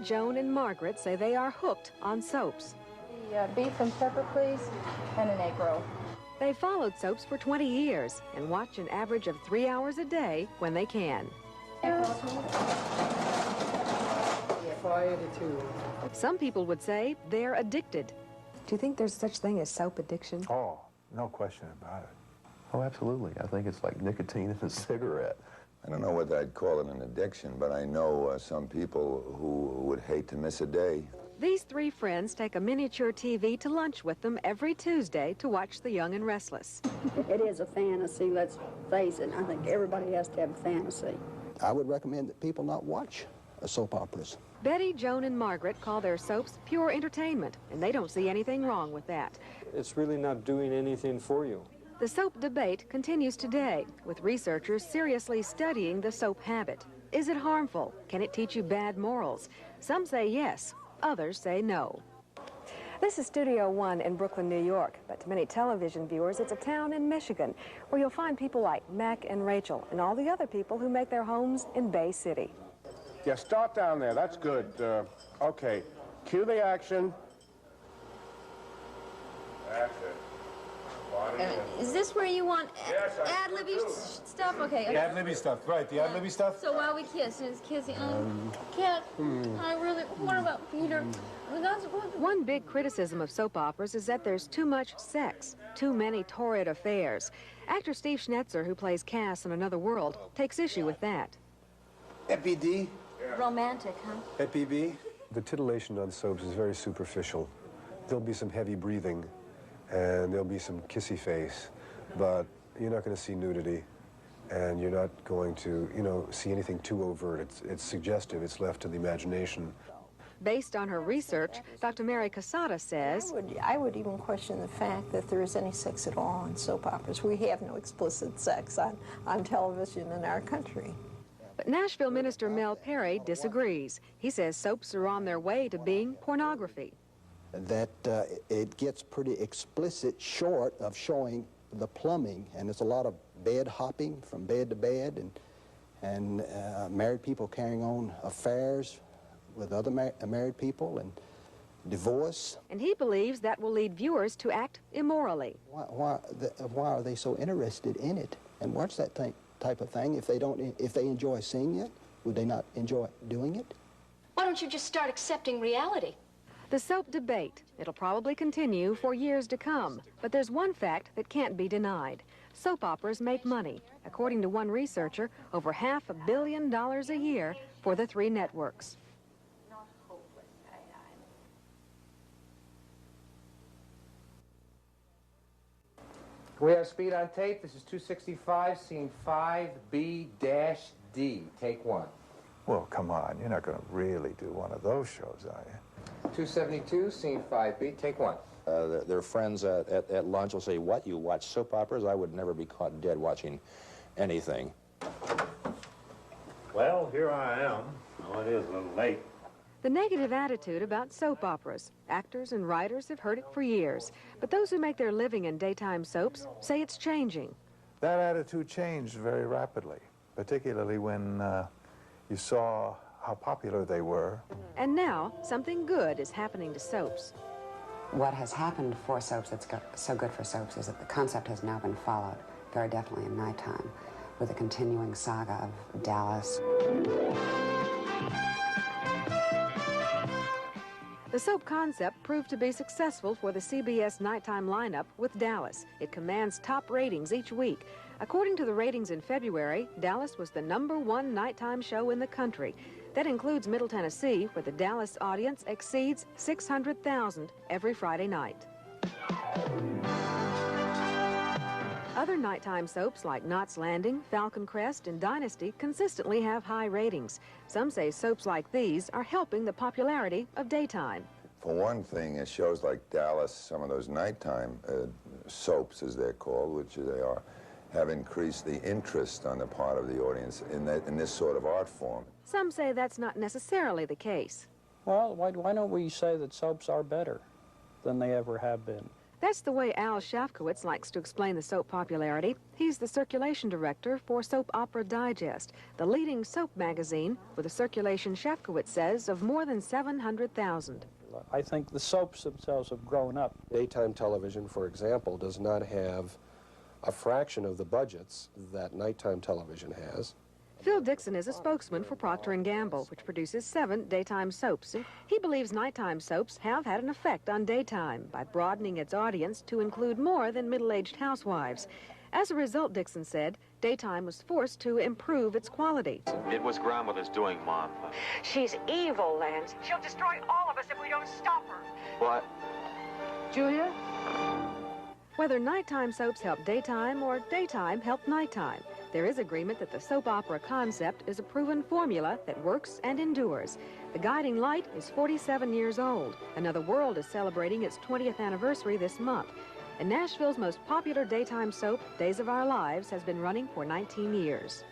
Joan, and Margaret say they are hooked on soaps. The beef and pepper, please, and an egg roll. They followed soaps for 20 years and watch an average of 3 hours a day when they can. Some people would say they're addicted. Do you think there's such thing as soap addiction? Oh, no question about it. Oh, absolutely. I think it's like nicotine in a cigarette. I don't know whether I'd call it an addiction, but I know some people who would hate to miss a day. These three friends take a miniature TV to lunch with them every Tuesday to watch The Young and Restless. It is a fantasy, let's face it. I think everybody has to have a fantasy. I would recommend that people not watch soap operas. Betty, Joan, and Margaret call their soaps pure entertainment, and they don't see anything wrong with that. It's really not doing anything for you. The soap debate continues today, with researchers seriously studying the soap habit. Is it harmful? Can it teach you bad morals? Some say yes, others say no. This is Studio One in Brooklyn, New York, but to many television viewers, it's a town in Michigan where you'll find people like Mac and Rachel and all the other people who make their homes in Bay City. Yeah, start down there. That's good. Okay, cue the action. That's it. Is this where you want ad-libby stuff? Okay. The ad-libby stuff, right, the ad-libby stuff? So while we kiss, it's kissing. Cat, I really, what about Peter? One big criticism of soap operas is that there's too much sex, too many torrid affairs. Actor Steve Schnetzer, who plays Cass in Another World, takes issue with that. EPD? Romantic, huh? EPB? The titillation on soaps is very superficial. There'll be some heavy breathing, and there'll be some kissy face, but you're not going to see nudity, and you're not going to, see anything too overt. It's suggestive. It's left to the imagination. Based on her research, Dr. Mary Casada says, I would even question the fact that there is any sex at all in soap operas. We have no explicit sex on television in our country. But Nashville Minister Mel Perry disagrees. He says soaps are on their way to being pornography. That it gets pretty explicit short of showing the plumbing, and there's a lot of bed hopping from bed to bed, and married people carrying on affairs with other married people, and divorce. And he believes that will lead viewers to act immorally. Why are they so interested in it and watch that type of thing? If they enjoy seeing it, would they not enjoy doing it? Why don't you just start accepting reality? The soap debate, it'll probably continue for years to come, but there's one fact that can't be denied. Soap operas make money. According to one researcher, over $500 million a year for the three networks. We have speed on tape. This is 265, scene 5B-D. Take one. Well, come on, you're not going to really do one of those shows, are you? 272, scene 5B. Take one. Their friends at lunch will say, "What, you watch soap operas? I would never be caught dead watching anything." Well, here I am. Oh, it is a little late. The negative attitude about soap operas. Actors and writers have heard it for years, but those who make their living in daytime soaps say it's changing. That attitude changed very rapidly, particularly when you saw how popular they were. And now, something good is happening to soaps. What has happened for soaps that's so good for soaps is that the concept has now been followed, very definitely in nighttime, with a continuing saga of Dallas. The soap concept proved to be successful for the CBS nighttime lineup with Dallas. It commands top ratings each week. According to the ratings in February, Dallas was the #1 nighttime show in the country. That includes Middle Tennessee, where the Dallas audience exceeds 600,000 every Friday night. Other nighttime soaps like Knots Landing, Falcon Crest, and Dynasty consistently have high ratings. Some say soaps like these are helping the popularity of daytime. For one thing, shows like Dallas, some of those nighttime soaps, as they're called, which they are, have increased the interest on the part of the audience in this sort of art form. Some say that's not necessarily the case. Well, why don't we say that soaps are better than they ever have been? That's the way Al Shafkowitz likes to explain the soap popularity. He's the circulation director for Soap Opera Digest, the leading soap magazine with a circulation, Shafkowitz says, of more than 700,000. I think the soaps themselves have grown up. Daytime television, for example, does not have a fraction of the budgets that nighttime television has. Phil Dixon is a spokesman for Procter & Gamble, which produces 7 daytime soaps. He believes nighttime soaps have had an effect on daytime by broadening its audience to include more than middle-aged housewives. As a result, Dixon said, daytime was forced to improve its quality. It was Grandmother's doing, Mom. She's evil, Lance. She'll destroy all of us if we don't stop her. What? Julia? Whether nighttime soaps help daytime or daytime help nighttime, there is agreement that the soap opera concept is a proven formula that works and endures. The Guiding Light is 47 years old. Another World is celebrating its 20th anniversary this month. And Nashville's most popular daytime soap, Days of Our Lives, has been running for 19 years.